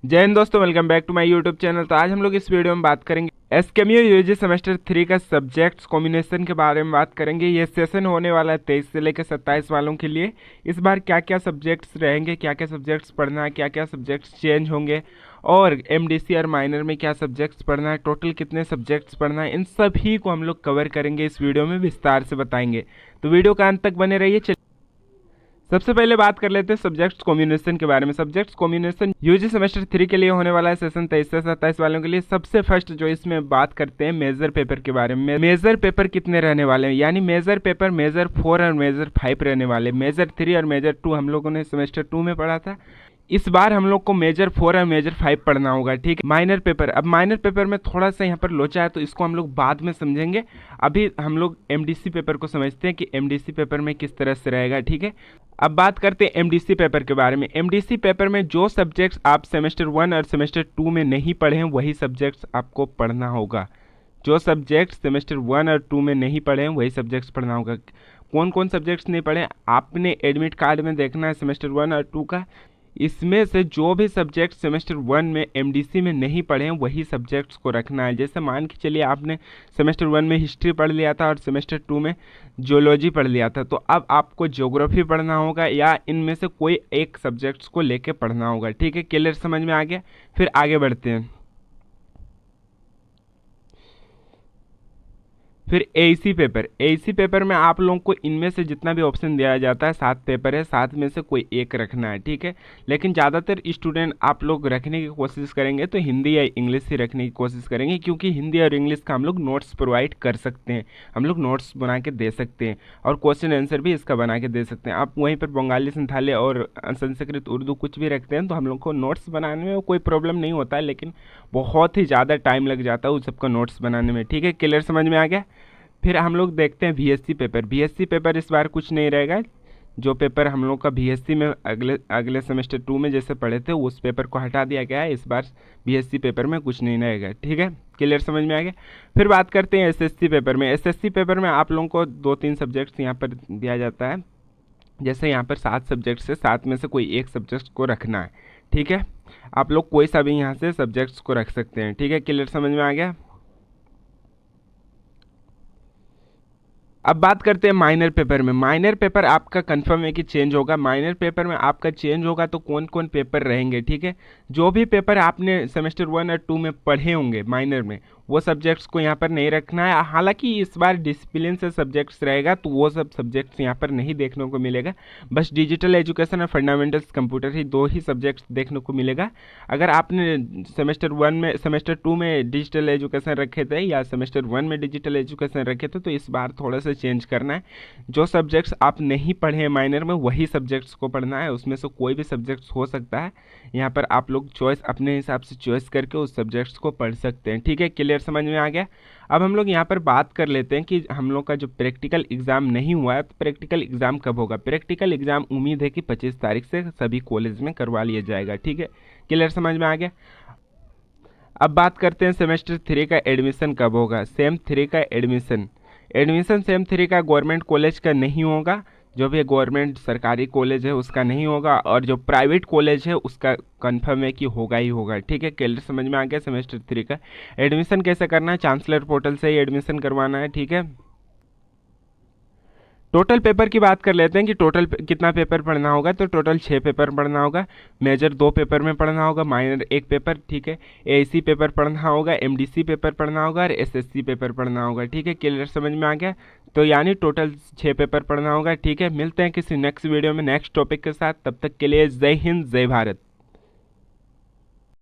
जय हिंद दोस्तों, welcome back to my YouTube channel. तो आज हम लोग इस वीडियो में बात करेंगे एसकेएमयू यूजी सेमेस्टर 3 का सब्जेक्ट्स कॉम्बिनेशन के बारे में बात करेंगे। ये सेशन होने वाला है 23 से लेकर 27 वालों के लिए। इस बार क्या क्या सब्जेक्ट्स रहेंगे, क्या क्या सब्जेक्ट्स पढ़ना है, क्या क्या सब्जेक्ट्स चेंज होंगे और एमडीसी और माइनर में क्या सब्जेक्ट्स पढ़ना है, टोटल कितने सब्जेक्ट्स पढ़ना है, इन सभी को हम लोग कवर करेंगे इस वीडियो में, विस्तार से बताएंगे। तो वीडियो का अंत तक बने रहिए। सबसे पहले बात कर लेते हैं सब्जेक्ट्स कॉम्बिनेशन के बारे में। सब्जेक्ट्स कॉम्बिनेशन यूजी सेमेस्टर 3 के लिए होने वाला है सेशन 23 से 27 वालों के लिए। सबसे फर्स्ट जो इसमें बात करते हैं मेजर पेपर के बारे में। मेजर पेपर कितने रहने वाले हैं, यानी मेजर पेपर मेजर 4 और मेजर 5 रहने वाले। मेजर 3 और मेजर 2 हम लोगों ने सेमेस्टर 2 में पढ़ा था। इस बार हम लोग को मेजर 4 और मेजर 5 पढ़ना होगा, ठीक है। माइनर पेपर, अब माइनर पेपर में थोड़ा सा यहाँ पर लोचा है तो इसको हम लोग बाद में समझेंगे। अभी हम लोग एमडीसी पेपर को समझते हैं कि एमडीसी पेपर में किस तरह से रहेगा, ठीक है। अब बात करते हैं एमडीसी पेपर के बारे में। एमडीसी पेपर में जो सब्जेक्ट्स आप सेमेस्टर 1 और सेमेस्टर 2 में नहीं पढ़े हैं वही सब्जेक्ट्स आपको पढ़ना होगा। जो सब्जेक्ट्स सेमेस्टर 1 और 2 में नहीं पढ़े हैं वही सब्जेक्ट्स पढ़ना होगा। कौन कौन सब्जेक्ट्स नहीं पढ़े आपने एडमिट कार्ड में देखना है सेमेस्टर 1 और 2 का। इसमें से जो भी सब्जेक्ट सेमेस्टर 1 में एमडीसी में नहीं पढ़े हैं वही सब्जेक्ट्स को रखना है। जैसे मान के चलिए आपने सेमेस्टर 1 में हिस्ट्री पढ़ लिया था और सेमेस्टर 2 में जियोलॉजी पढ़ लिया था, तो अब आपको ज्योग्राफी पढ़ना होगा या इनमें से कोई एक सब्जेक्ट्स को लेके पढ़ना होगा, ठीक है। क्लियर समझ में आ गया। फिर आगे बढ़ते हैं। फिर एसी पेपर। एसी पेपर में आप लोगों को इनमें से जितना भी ऑप्शन दिया जाता है 7 पेपर है, 7 में से कोई एक रखना है, ठीक है। लेकिन ज़्यादातर स्टूडेंट आप लोग रखने की कोशिश करेंगे तो हिंदी या इंग्लिश ही रखने की कोशिश करेंगे, क्योंकि हिंदी और इंग्लिश का हम लोग नोट्स प्रोवाइड कर सकते हैं। हम लोग नोट्स बना के दे सकते हैं और क्वेश्चन आंसर भी इसका बना के दे सकते हैं। आप वहीं पर बंगाली, संथाली और संस्कृत, उर्दू कुछ भी रखते हैं तो हम लोग को नोट्स बनाने में कोई प्रॉब्लम नहीं होता है, लेकिन बहुत ही ज़्यादा टाइम लग जाता है उस सबका नोट्स बनाने में, ठीक है। क्लियर समझ में आ गया। फिर हम लोग देखते हैं बीएससी पेपर। बीएससी पेपर इस बार कुछ नहीं रहेगा। जो पेपर हम लोग का बीएससी में अगले अगले सेमेस्टर 2 में जैसे पढ़े थे उस पेपर को हटा दिया गया है। इस बार बीएससी पेपर में कुछ नहीं रहेगा, ठीक है। क्लियर समझ में आ गया। फिर बात करते हैं एसएससी पेपर में। एसएससी पेपर में आप लोगों को 2-3 सब्जेक्ट्स यहाँ पर दिया जाता है। जैसे यहाँ पर 7 सब्जेक्ट्स है, 7 में से कोई एक सब्जेक्ट को रखना है, ठीक है। आप लोग कोई सा भी यहाँ से सब्जेक्ट्स को रख सकते हैं, ठीक है। क्लियर समझ में आ गया। अब बात करते हैं माइनर पेपर में। माइनर पेपर आपका कंफर्म है कि चेंज होगा। माइनर पेपर में आपका चेंज होगा तो कौन कौन पेपर रहेंगे, ठीक है। जो भी पेपर आपने सेमेस्टर 1 और 2 में पढ़े होंगे माइनर में वो सब्जेक्ट्स को यहाँ पर नहीं रखना है। हालांकि इस बार डिसिप्लिन से सब्जेक्ट्स रहेगा तो वो सब सब्जेक्ट्स यहाँ पर नहीं देखने को मिलेगा। बस डिजिटल एजुकेशन और फंडामेंटल्स कंप्यूटर ही 2 ही सब्जेक्ट्स देखने को मिलेगा। अगर आपने सेमेस्टर 2 में डिजिटल एजुकेशन रखे थे या सेमेस्टर 1 में डिजिटल एजुकेशन रखे थे तो इस बार थोड़ा सा चेंज करना है। जो सब्जेक्ट्स आप नहीं पढ़े हैं माइनर में वही सब्जेक्ट्स को पढ़ना है। उसमें से कोई भी सब्जेक्ट्स हो सकता है। यहाँ पर आप लोग चॉइस अपने हिसाब से चॉइस करके उस सब्जेक्ट्स को पढ़ सकते हैं, ठीक है। क्लियर समझ में आ गया। अब हम लोग यहाँ पर बात कर लेते हैं कि हम लोग का जो प्रैक्टिकल एग्जाम नहीं हुआ है तो प्रैक्टिकल एग्जाम कब होगा। प्रैक्टिकल एग्जाम उम्मीद है कि 25 तारीख से सभी कॉलेज में करवा लिया जाएगा, ठीक है। क्लियर समझ में आ गया। अब बात करते हैं सेमेस्टर 3 का एडमिशन कब होगा। सेम 3 का एडमिशन सेम 3 का गवर्नमेंट कॉलेज का नहीं होगा। जो भी गवर्नमेंट सरकारी कॉलेज है उसका नहीं होगा और जो प्राइवेट कॉलेज है उसका कंफर्म है कि होगा ही होगा, ठीक है। क्लियर समझ में आ गया। सेमेस्टर 3 का एडमिशन कैसे करना है, चांसलर पोर्टल से ही एडमिशन करवाना है, ठीक है। टोटल पेपर की बात कर लेते हैं कि टोटल कितना पेपर पढ़ना होगा। तो टोटल 6 पेपर पढ़ना होगा। मेजर 2 पेपर में पढ़ना होगा, माइनर 1 पेपर, ठीक है। एसी पेपर पढ़ना होगा, एमडीसी पेपर पढ़ना होगा और एसएससी पेपर पढ़ना होगा, ठीक है। क्लियर समझ में आ गया। तो यानी टोटल 6 पेपर पढ़ना होगा, ठीक है। मिलते हैं किसी नेक्स्ट वीडियो में नेक्स्ट टॉपिक के साथ। तब तक के लिए जय हिंद, जय भारत।